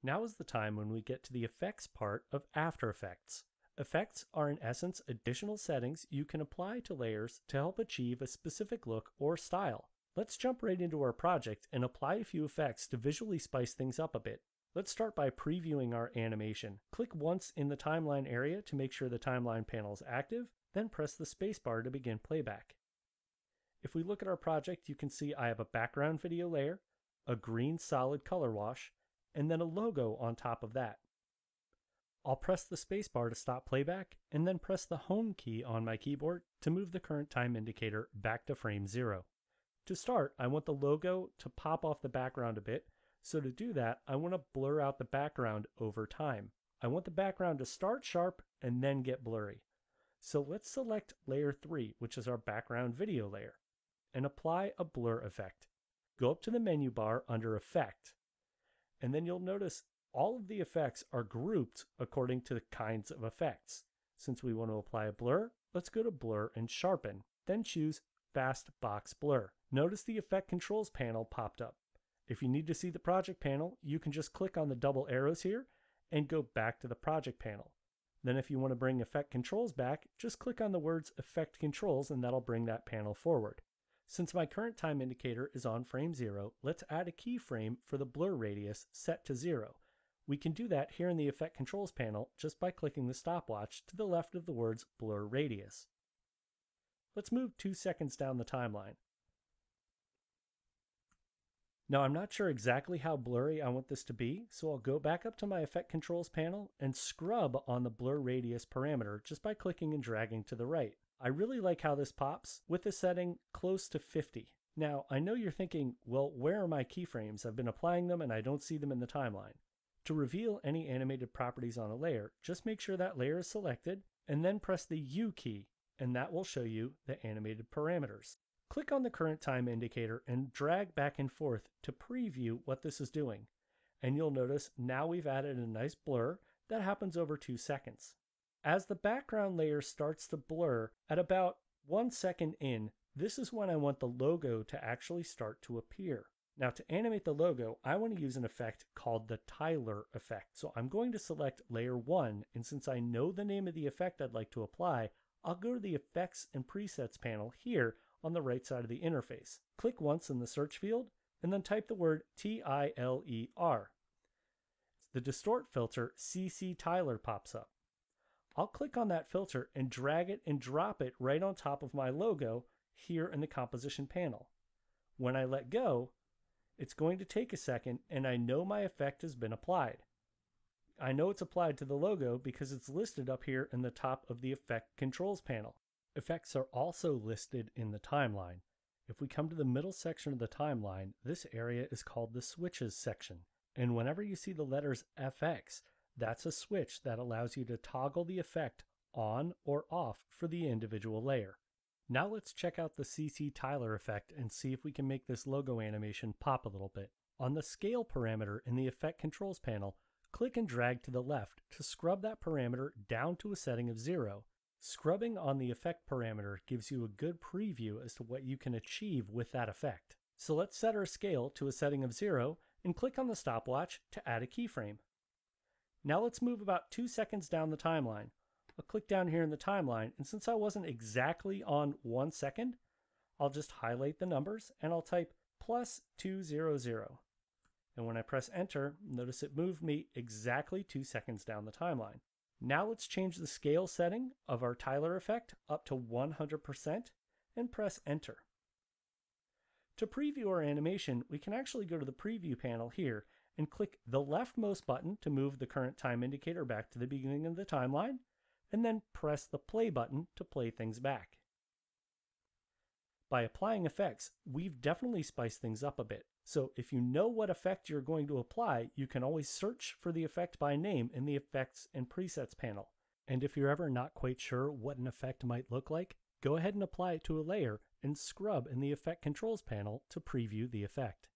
Now is the time when we get to the effects part of After Effects. Effects are in essence additional settings you can apply to layers to help achieve a specific look or style. Let's jump right into our project and apply a few effects to visually spice things up a bit. Let's start by previewing our animation. Click once in the timeline area to make sure the timeline panel is active, then press the spacebar to begin playback. If we look at our project, you can see I have a background video layer, a green solid color wash, and then a logo on top of that. I'll press the spacebar to stop playback and then press the home key on my keyboard to move the current time indicator back to frame 0. To start, I want the logo to pop off the background a bit, so to do that, I want to blur out the background over time. I want the background to start sharp and then get blurry. So let's select layer 3, which is our background video layer, and apply a blur effect. Go up to the menu bar under Effect, and then you'll notice all of the effects are grouped according to the kinds of effects. Since we want to apply a blur, let's go to Blur and Sharpen, then choose Fast Box Blur. Notice the Effect Controls panel popped up. If you need to see the project panel, you can just click on the double arrows here and go back to the project panel. Then if you want to bring Effect Controls back, just click on the words Effect Controls and that'll bring that panel forward. Since my current time indicator is on frame 0, let's add a keyframe for the blur radius set to 0. We can do that here in the Effect Controls panel just by clicking the stopwatch to the left of the words blur radius. Let's move 2 seconds down the timeline. Now I'm not sure exactly how blurry I want this to be, so I'll go back up to my Effect Controls panel and scrub on the blur radius parameter just by clicking and dragging to the right. I really like how this pops with the setting close to 50. Now I know you're thinking, well, where are my keyframes? I've been applying them and I don't see them in the timeline. To reveal any animated properties on a layer, just make sure that layer is selected and then press the U key, and that will show you the animated parameters. Click on the current time indicator and drag back and forth to preview what this is doing. And you'll notice now we've added a nice blur that happens over 2 seconds. As the background layer starts to blur at about 1 second in, this is when I want the logo to actually start to appear. Now to animate the logo, I want to use an effect called the Tyler effect. So I'm going to select layer 1, and since I know the name of the effect I'd like to apply, I'll go to the Effects and Presets panel here on the right side of the interface. Click once in the search field, and then type the word T-I-L-E-R. The Distort filter CC Tyler pops up. I'll click on that filter and drag it and drop it right on top of my logo here in the composition panel. When I let go, it's going to take a second and I know my effect has been applied. I know it's applied to the logo because it's listed up here in the top of the Effect Controls panel. Effects are also listed in the timeline. If we come to the middle section of the timeline, this area is called the Switches section. And whenever you see the letters FX, that's a switch that allows you to toggle the effect on or off for the individual layer. Now let's check out the CC Tyler effect and see if we can make this logo animation pop a little bit. On the Scale parameter in the Effect Controls panel, click and drag to the left to scrub that parameter down to a setting of 0. Scrubbing on the effect parameter gives you a good preview as to what you can achieve with that effect. So let's set our scale to a setting of 0 and click on the stopwatch to add a keyframe. Now let's move about 2 seconds down the timeline. I'll click down here in the timeline, and since I wasn't exactly on 1 second, I'll just highlight the numbers and I'll type +200. And when I press enter, notice it moved me exactly 2 seconds down the timeline. Now let's change the scale setting of our Tyler effect up to 100% and press enter. To preview our animation, we can actually go to the preview panel here and click the leftmost button to move the current time indicator back to the beginning of the timeline, and then press the play button to play things back. By applying effects, we've definitely spiced things up a bit. So if you know what effect you're going to apply, you can always search for the effect by name in the Effects and Presets panel. And if you're ever not quite sure what an effect might look like, go ahead and apply it to a layer and scrub in the Effect Controls panel to preview the effect.